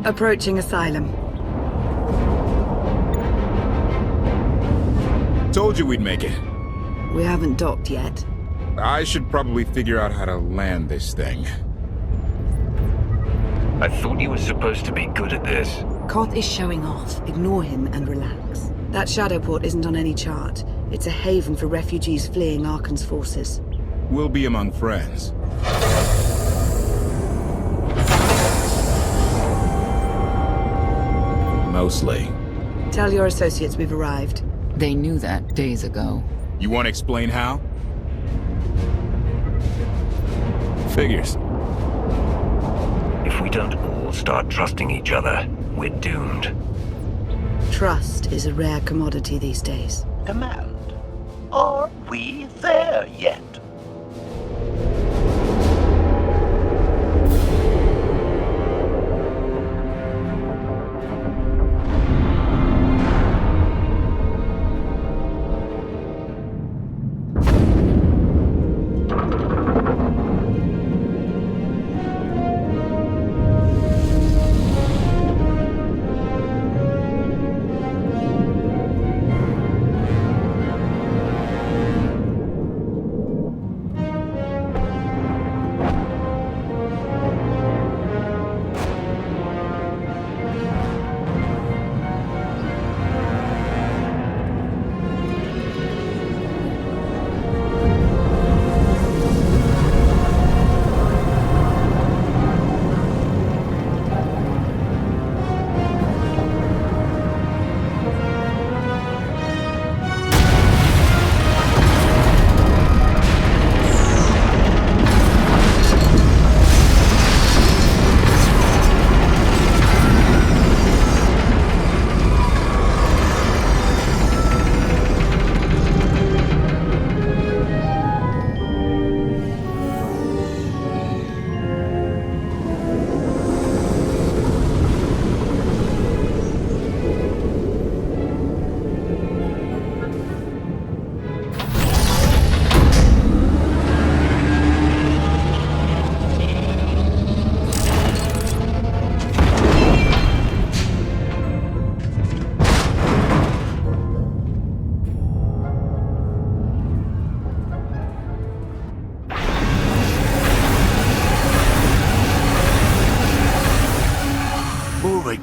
Approaching Asylum. Told you we'd make it. We haven't docked yet. I should probably figure out how to land this thing. I thought you were supposed to be good at this. KOTFE is showing off. Ignore him and relax. That shadow port isn't on any chart. It's a haven for refugees fleeing Arkan's forces. We'll be among friends. Mostly. Tell your associates we've arrived. They knew that days ago. You want to explain how? Figures. If we don't all start trusting each other, we're doomed. Trust is a rare commodity these days. Command. Are we there yet?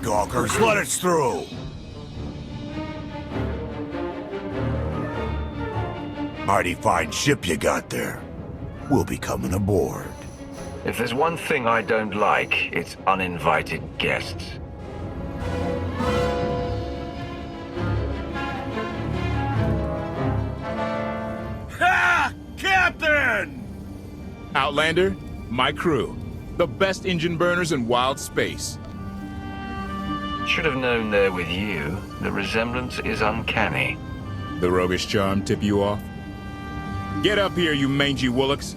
Gawkers, let us through! Mighty fine ship you got there. We'll be coming aboard. If there's one thing I don't like, it's uninvited guests. Ha! Captain! Outlander, my crew. The best engine burners in wild space. Should have known they're with you. The resemblance is uncanny. The roguish charm tip you off? Get up here, you mangy woolocks.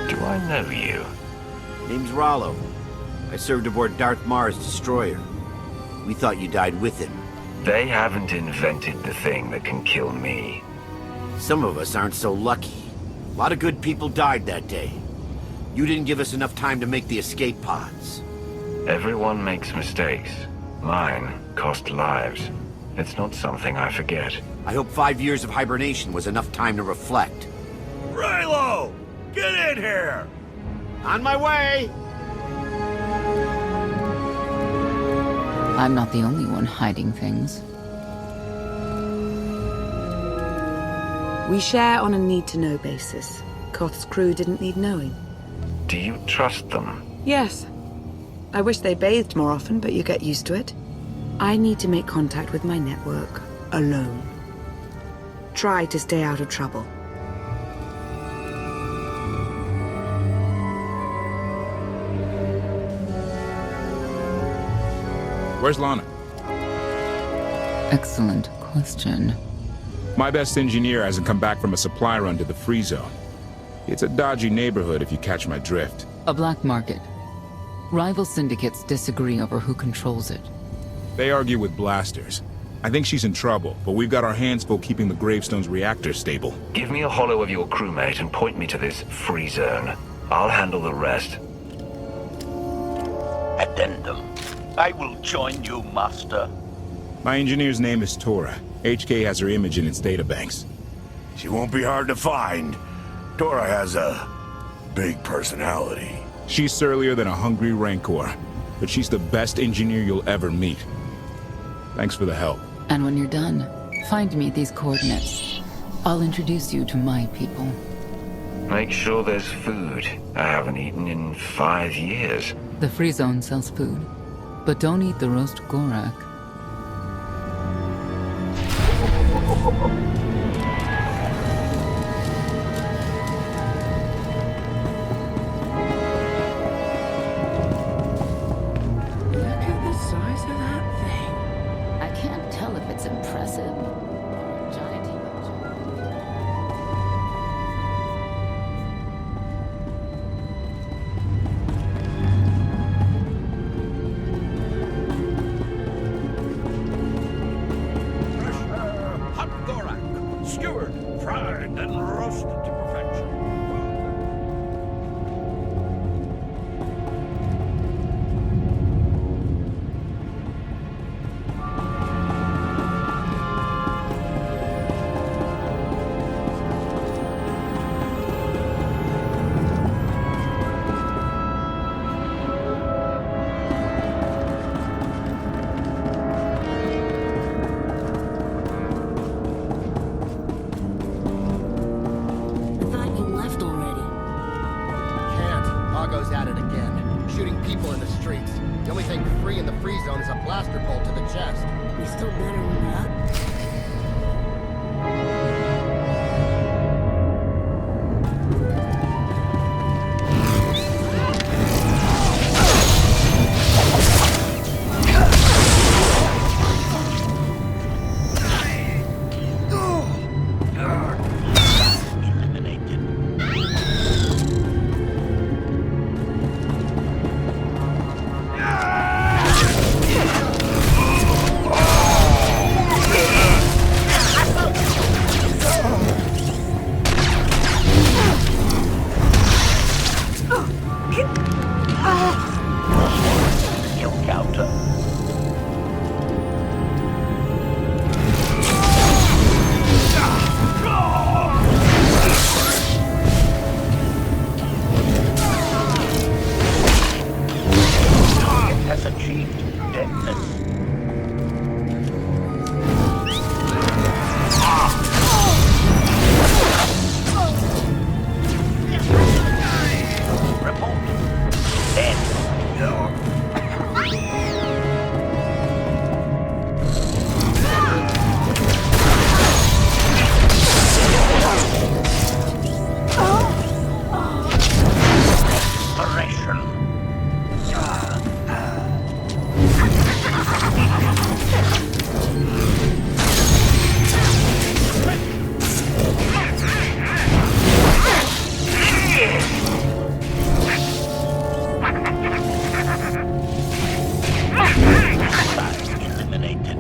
Do I know you? Name's Rollo. I served aboard Darth Marr's destroyer. We thought you died with him. They haven't invented the thing that can kill me. Some of us aren't so lucky. A lot of good people died that day. You didn't give us enough time to make the escape pods. Everyone makes mistakes. Mine cost lives. It's not something I forget. I hope 5 years of hibernation was enough time to reflect. Raylo! Get in here! On my way! I'm not the only one hiding things. We share on a need-to-know basis. KOTFE's crew didn't need knowing. Do you trust them? Yes. I wish they bathed more often, but you get used to it. I need to make contact with my network, alone. Try to stay out of trouble. Where's Lana? Excellent question. My best engineer hasn't come back from a supply run to the free zone. It's a dodgy neighborhood if you catch my drift. A black market. Rival syndicates disagree over who controls it. They argue with blasters. I think she's in trouble, but we've got our hands full keeping the Gravestone's reactor stable. Give me a holo of your crewmate and point me to this free zone. I'll handle the rest. Addendum. I will join you, Master. My engineer's name is Tora. HK has her image in its databanks. She won't be hard to find. Tora has a big personality. She's surlier than a hungry rancor, but she's the best engineer you'll ever meet. Thanks for the help. And when you're done, find me these coordinates. I'll introduce you to my people. Make sure there's food. I haven't eaten in 5 years. The free zone sells food, but don't eat the roast Gorak. Look at the size of that thing. I can't tell if it's impressive or a giant emoji. Hot Gorak, skewered, fried, and roasted to perfection. Thought you left already. Can't. Argo's at it again. Shooting people in the streets. The only thing free in the free zone is a blaster bolt to the chest. We still better than that. Skill counter. Target has achieved deadness. Report. Dead. Operation. Eliminated.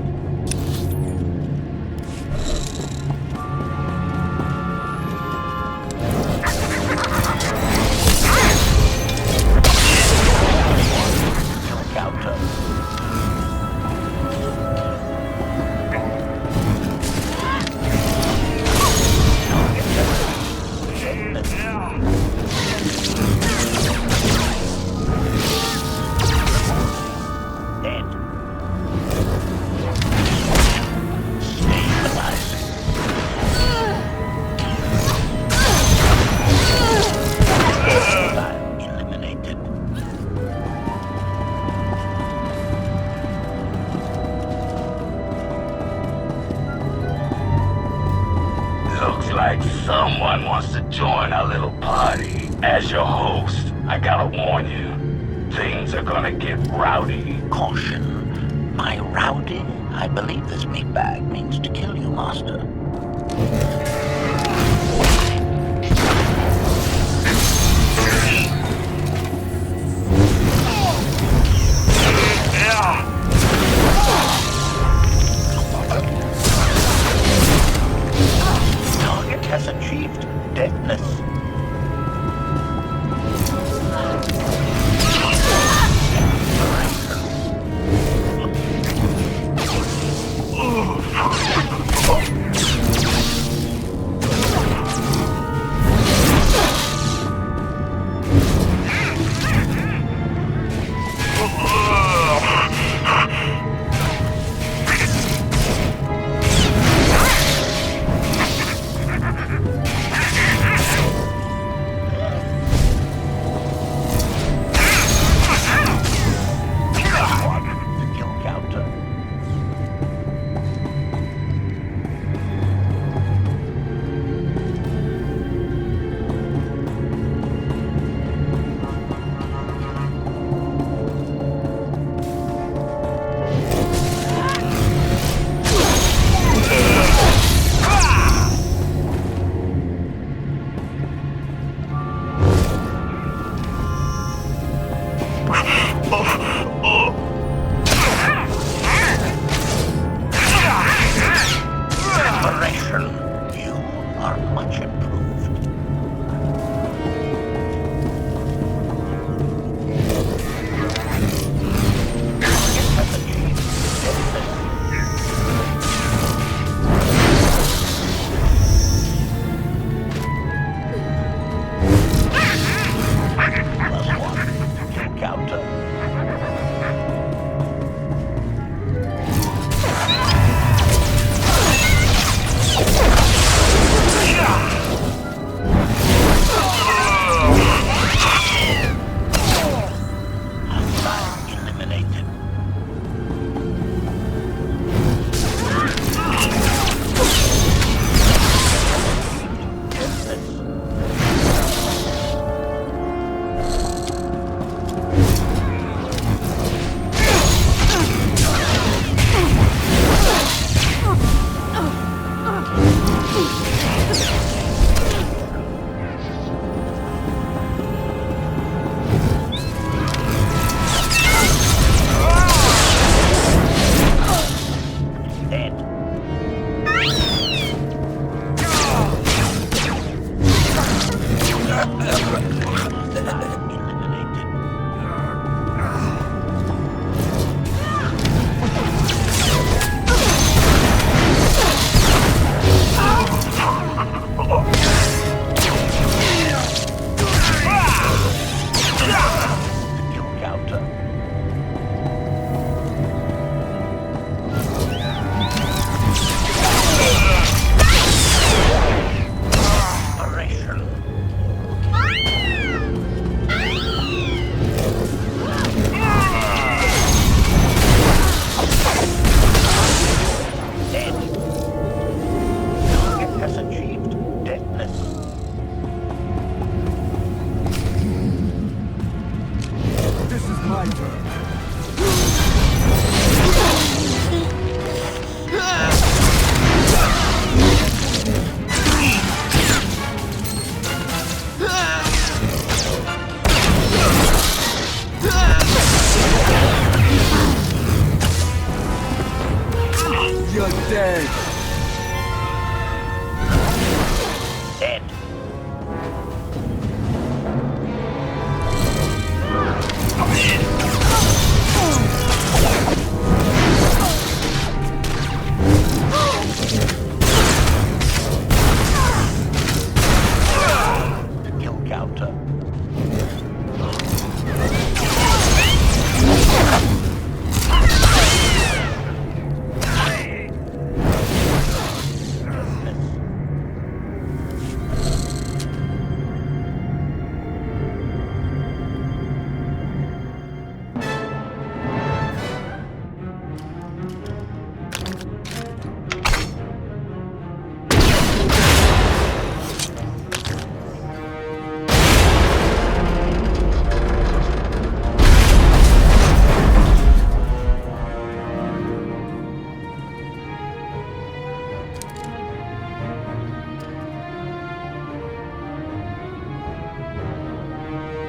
Counter. Dead. Eliminated. Looks like someone wants to join our little party. As your host, I gotta warn you, things are gonna get rowdy. Caution. My rowdy? I believe this meatbag means to kill you, Master. achieved deadness. You are much improved.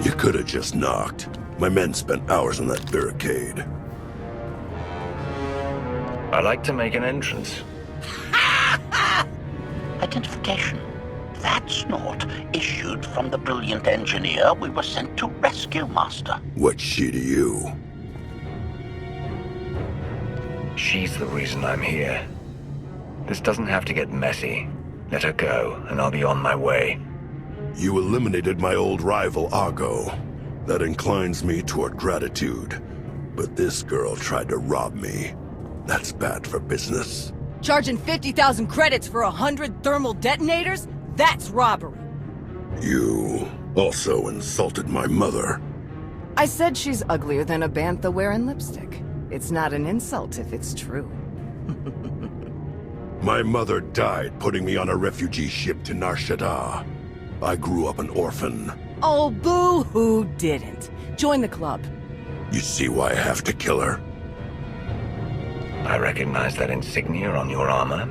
You could have just knocked. My men spent hours on that barricade. I like to make an entrance. Identification. That's not issued from the brilliant engineer we were sent to rescue, Master. What's she to you? She's the reason I'm here. This doesn't have to get messy. Let her go, and I'll be on my way. You eliminated my old rival, Argo. That inclines me toward gratitude. But this girl tried to rob me. That's bad for business. Charging 50,000 credits for 100 thermal detonators? That's robbery. You also insulted my mother. I said she's uglier than a bantha wearing lipstick. It's not an insult if it's true. My mother died putting me on a refugee ship to Nar Shaddaa. I grew up an orphan. Oh, boo-hoo didn't. Join the club. You see why I have to kill her? I recognize that insignia on your armor.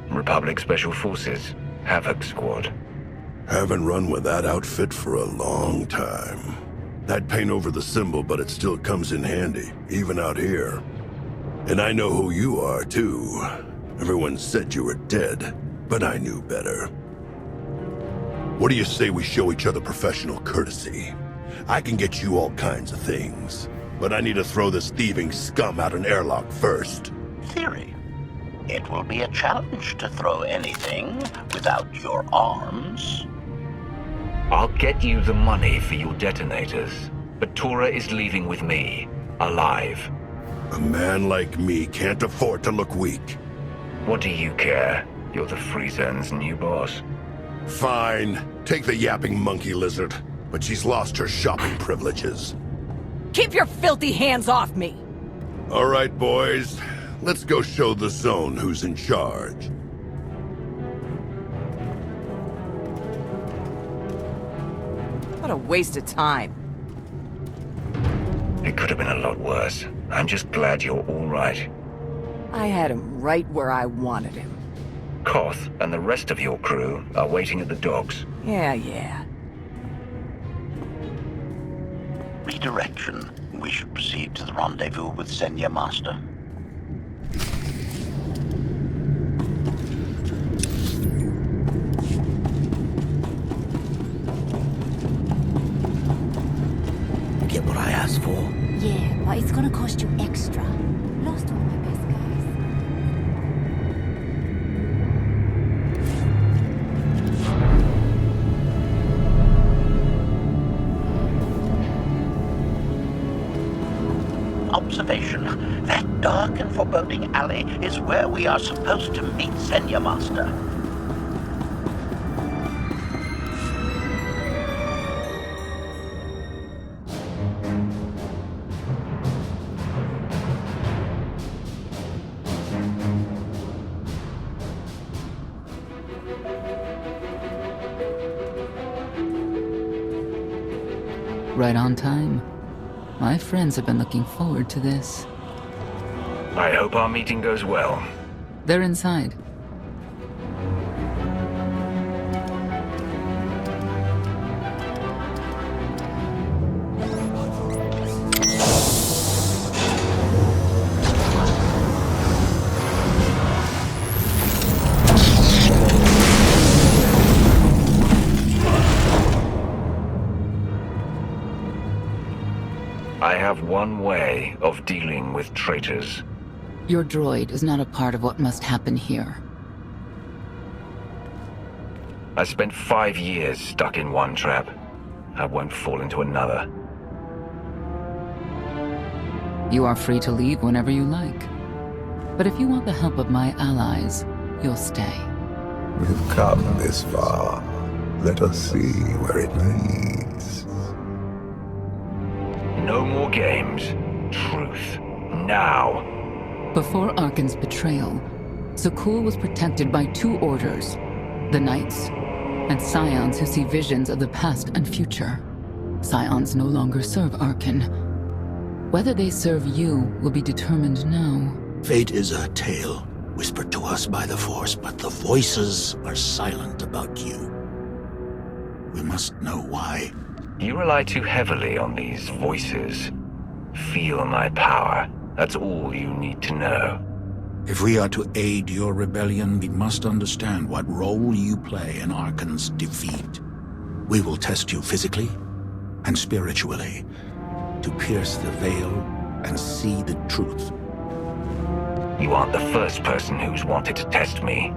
Republic Special Forces, Havoc Squad. Haven't run with that outfit for a long time. I'd paint over the symbol, but it still comes in handy, even out here. And I know who you are, too. Everyone said you were dead, but I knew better. What do you say we show each other professional courtesy? I can get you all kinds of things, but I need to throw this thieving scum out an airlock first. Theory. It will be a challenge to throw anything without your arms. I'll get you the money for your detonators, but Tora is leaving with me, alive. A man like me can't afford to look weak. What do you care? You're the Free Zone's new boss. Fine. Take the yapping monkey lizard, but she's lost her shopping privileges. Keep your filthy hands off me! All right, boys. Let's go show the Zone who's in charge. What a waste of time. It could have been a lot worse. I'm just glad you're all right. I had him right where I wanted him. KOTFE and the rest of your crew are waiting at the docks. Yeah. Redirection. We should proceed to the rendezvous with Senya Master. Get what I asked for. Yeah, but it's gonna cost you extra. Lost one of my best guys. Observation. That dark and foreboding alley is where we are supposed to meet Senya Master. Right on time. My friends have been looking forward to this. I hope our meeting goes well. They're inside. I have one way of dealing with traitors. Your droid is not a part of what must happen here. I spent 5 years stuck in one trap. I won't fall into another. You are free to leave whenever you like. But if you want the help of my allies, you'll stay. We've come this far. Let us see where it leads. No more games. Truth. Now. Before Arkan's betrayal, Zakul was protected by 2 orders. The Knights, and Scions who see visions of the past and future. Scions no longer serve Arkan. Whether they serve you will be determined now. Fate is a tale whispered to us by the Force, but the voices are silent about you. We must know why. You rely too heavily on these voices. Feel my power. That's all you need to know. If we are to aid your rebellion, we must understand what role you play in Arkan's defeat. We will test you physically and spiritually to pierce the veil and see the truth. You aren't the first person who's wanted to test me.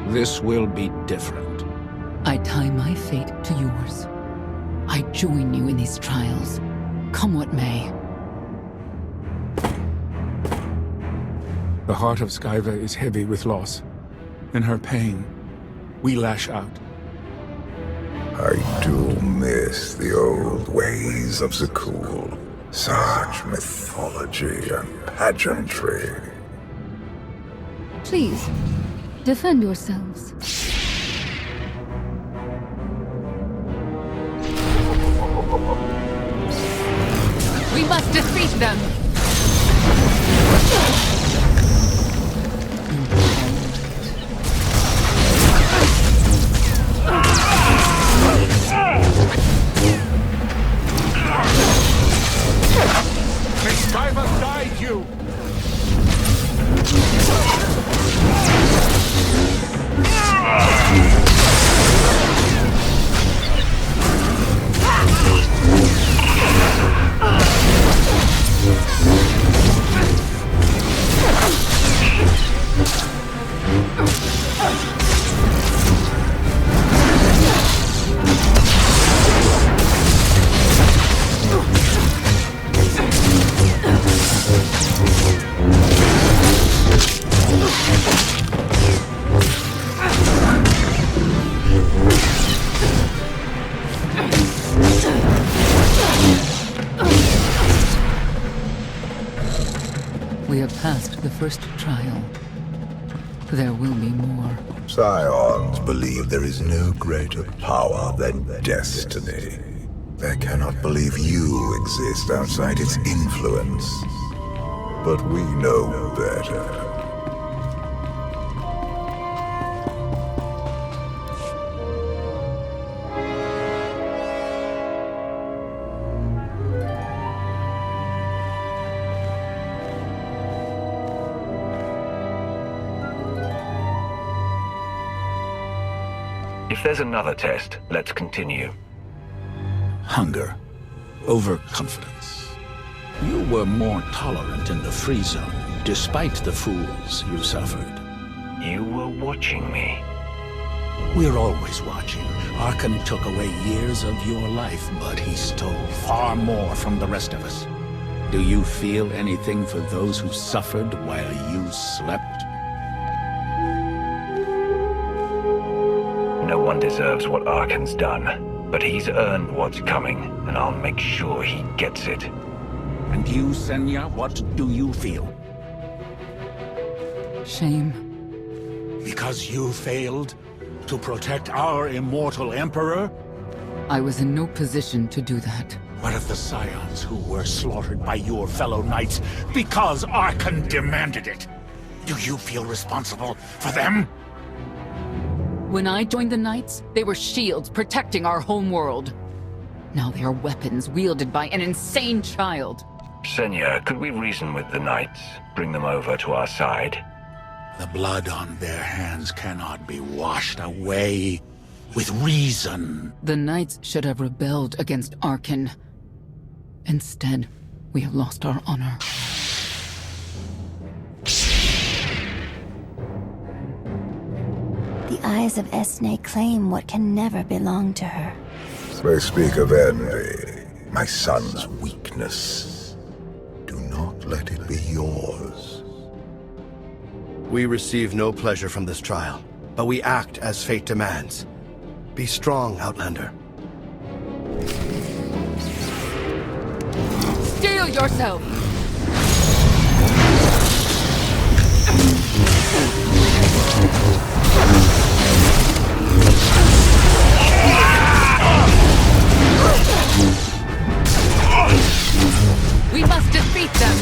This will be different. I tie my fate to yours. I join you in these trials, come what may. The heart of Skyva is heavy with loss. In her pain, we lash out. I do miss the old ways of Zakul. Such mythology and pageantry. Please, defend yourselves. We must defeat them! May Skyva guide you! We have passed the first trial. There will be more. Scions believe there is no greater power than destiny. They cannot believe you exist outside its influence. But we know better. If there's another test, let's continue. Hunger. Overconfidence. You were more tolerant in the free zone, despite the fools you suffered. You were watching me. We're always watching. Arkan took away years of your life, but he stole far more from the rest of us. Do you feel anything for those who suffered while you slept? No one deserves what Arkan's done, but he's earned what's coming, and I'll make sure he gets it. And you, Senya, what do you feel? Shame. Because you failed to protect our immortal Emperor? I was in no position to do that. What of the Scions who were slaughtered by your fellow knights because Arkan demanded it? Do you feel responsible for them? When I joined the Knights, they were shields protecting our homeworld. Now they are weapons wielded by an insane child. Senya, could we reason with the Knights? Bring them over to our side? The blood on their hands cannot be washed away with reason. The Knights should have rebelled against Arkan. Instead, we have lost our honor. The eyes of Esne claim what can never belong to her. They speak of envy, my son's weakness. Do not let it be yours. We receive no pleasure from this trial, but we act as fate demands. Be strong, Outlander. Steel yourself! We must defeat them!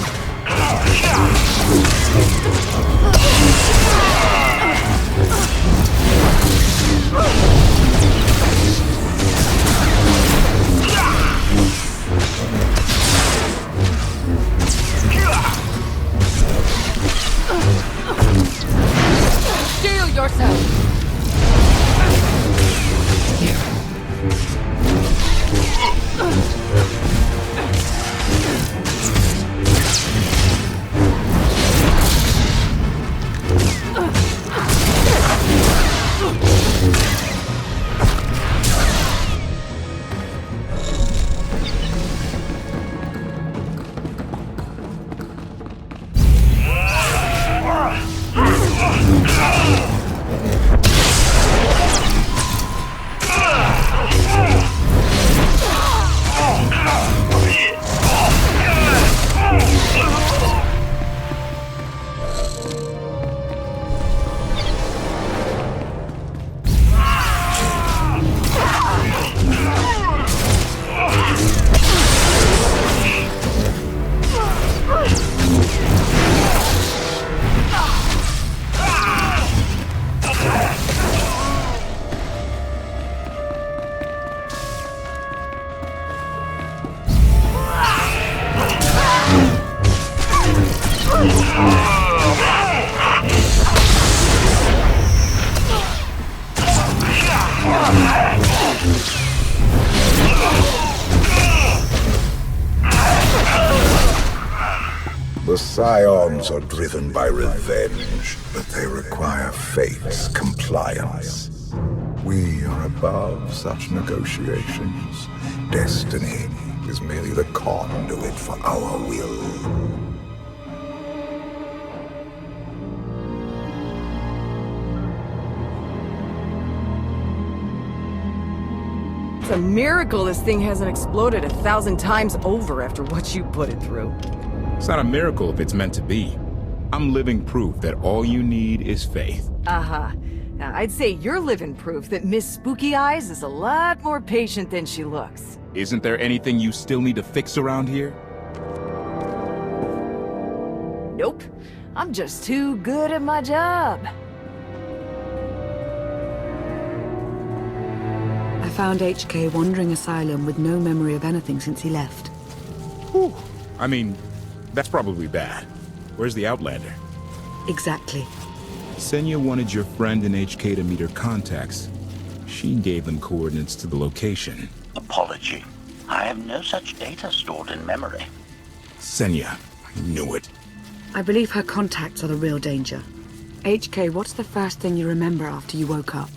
Scions are driven by revenge, but they require fate's compliance. We are above such negotiations. Destiny is merely the conduit for our will. It's a miracle this thing hasn't exploded 1,000 times over after what you put it through. It's not a miracle if it's meant to be. I'm living proof that all you need is faith. Uh-huh. Now, I'd say you're living proof that Miss Spooky Eyes is a lot more patient than she looks. Isn't there anything you still need to fix around here? Nope. I'm just too good at my job. I found HK wandering Asylum with no memory of anything since he left. Whew. I mean, that's probably bad. Where's the Outlander? Exactly. Senya wanted your friend in HK to meet her contacts. She gave them coordinates to the location. Apology. I have no such data stored in memory. Senya, I knew it. I believe her contacts are the real danger. HK, what's the first thing you remember after you woke up?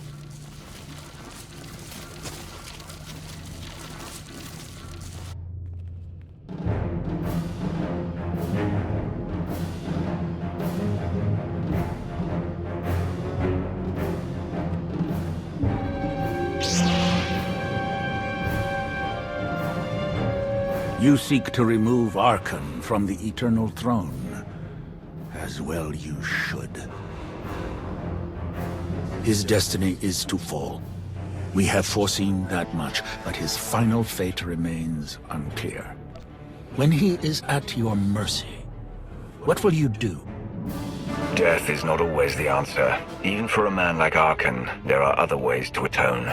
You seek to remove Arkan from the Eternal Throne. As well you should. His destiny is to fall. We have foreseen that much, but his final fate remains unclear. When he is at your mercy, what will you do? Death is not always the answer. Even for a man like Arkan, there are other ways to atone.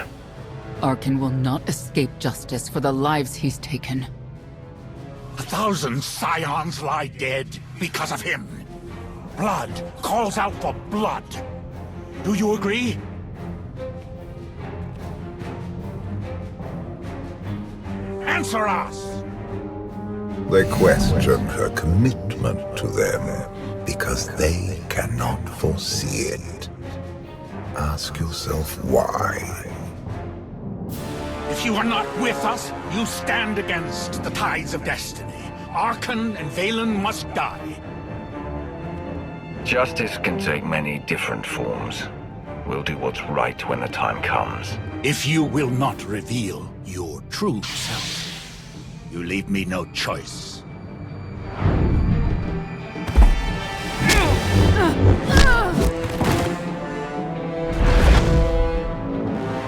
Arkan will not escape justice for the lives he's taken. 1,000 Scions lie dead because of him. Blood calls out for blood. Do you agree? Answer us! They question her commitment to them because they cannot foresee it. Ask yourself why. If you are not with us, you stand against the tides of destiny. Arkan and Valen must die. Justice can take many different forms. We'll do what's right when the time comes. If you will not reveal your true self, you leave me no choice.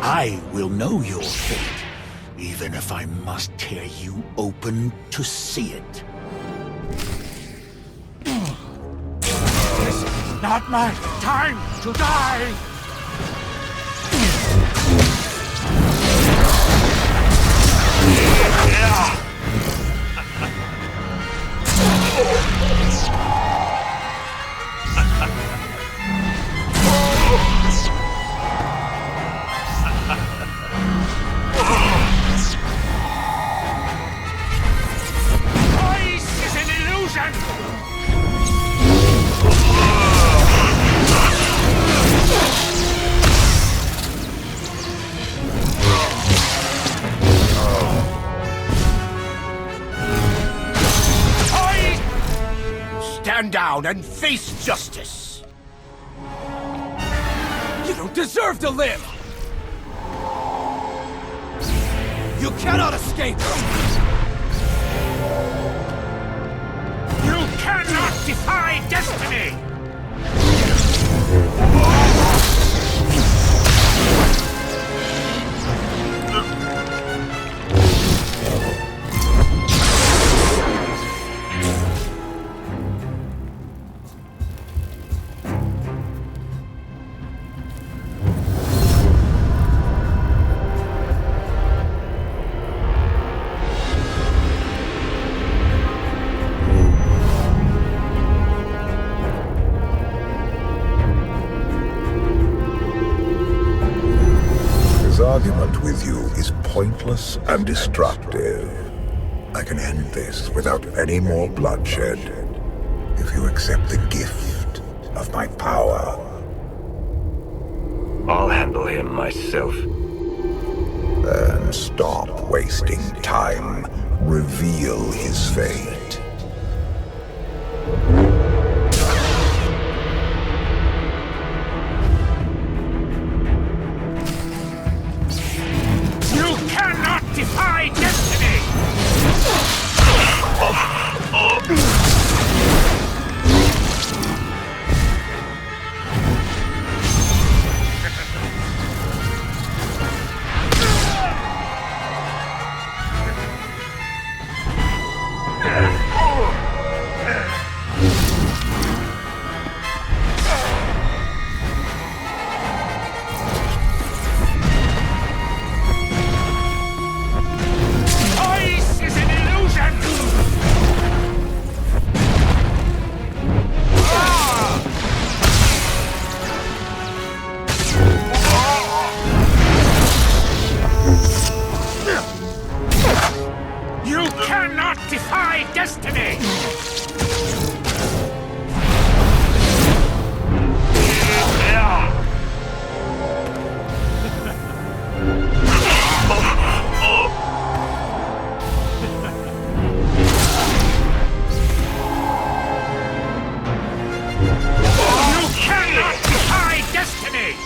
I will know your fate, even if I must tear you open to see it. This is not my time to die! Stand down and face justice! You don't deserve to live! You cannot escape! You cannot defy destiny! Argument with you is pointless and destructive. I can end this without any more bloodshed. if you accept the gift of my power. I'll handle him myself. Then stop wasting time. Reveal his fate. You cannot defy destiny! Choice is an illusion! You cannot defy destiny! You cannot defy destiny!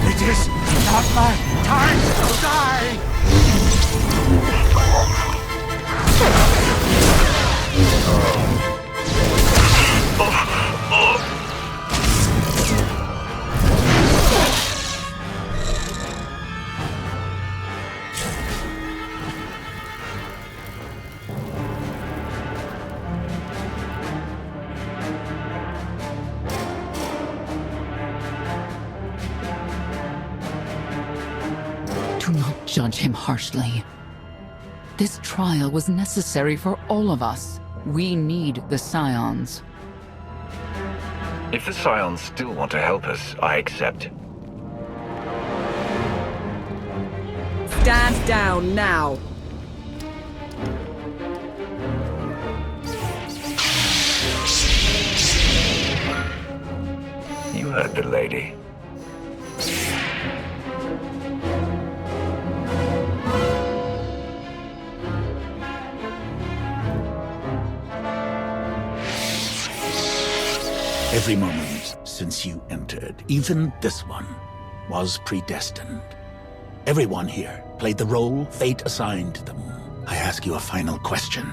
It is not my time to die! Do not judge him harshly. This trial was necessary for all of us. We need the Scions. If the Scions still want to help us, I accept. Stand down now. You heard the lady. Every moment since you entered, even this one, was predestined. Everyone here played the role fate assigned them. I ask you a final question.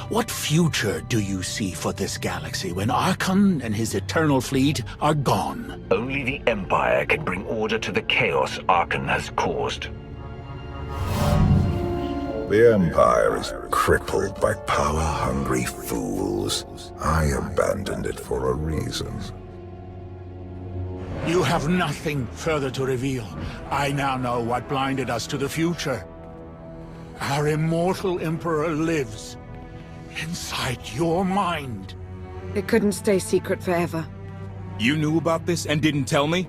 What future do you see for this galaxy when Archon and his eternal fleet are gone? Only the Empire can bring order to the chaos Archon has caused. The Empire is crippled by power-hungry fools. I abandoned it for a reason. You have nothing further to reveal. I now know what blinded us to the future. Our immortal Emperor lives inside your mind. It couldn't stay secret forever. You knew about this and didn't tell me?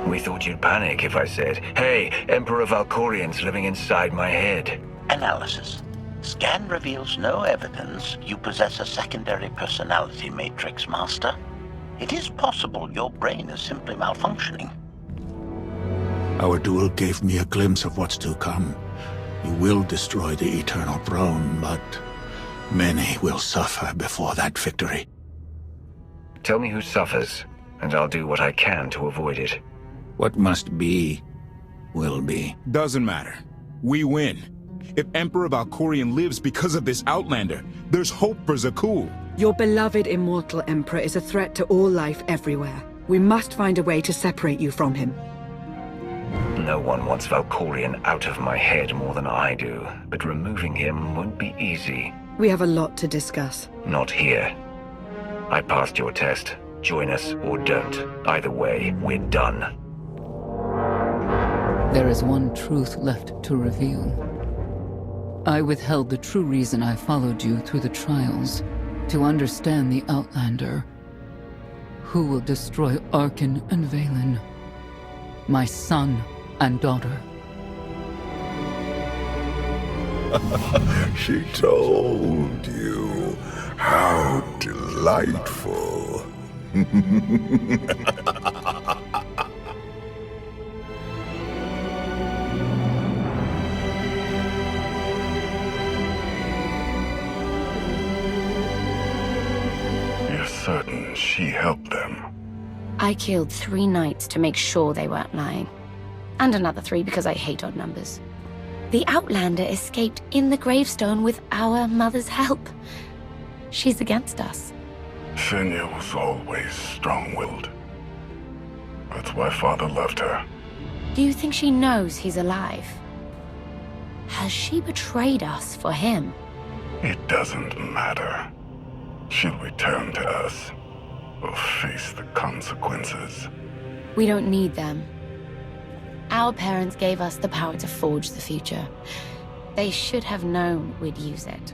We thought you'd panic if I said, "Hey, Emperor Valkorian's living inside my head." Analysis. Scan reveals no evidence you possess a secondary personality matrix, Master. It is possible your brain is simply malfunctioning. Our duel gave me a glimpse of what's to come. You will destroy the Eternal Throne, but many will suffer before that victory. Tell me who suffers, and I'll do what I can to avoid it. What must be, will be. Doesn't matter. We win. If Emperor Valkorian lives because of this Outlander, there's hope for Zakul. Your beloved immortal Emperor is a threat to all life everywhere. We must find a way to separate you from him. No one wants Valkorian out of my head more than I do, but removing him won't be easy. We have a lot to discuss. Not here. I passed your test. Join us or don't. Either way, we're done. There is one truth left to reveal. I withheld the true reason I followed you through the trials, to understand the Outlander, who will destroy Arkan and Valen, my son and daughter. She told you. How delightful. You're certain she helped them? I killed 3 knights to make sure they weren't lying. And another 3 because I hate odd numbers. The Outlander escaped in the gravestone with our mother's help. She's against us. Senya was always strong-willed. That's why Father loved her. Do you think she knows he's alive? Has she betrayed us for him? It doesn't matter. She'll return to us, or face the consequences. We don't need them. Our parents gave us the power to forge the future. They should have known we'd use it.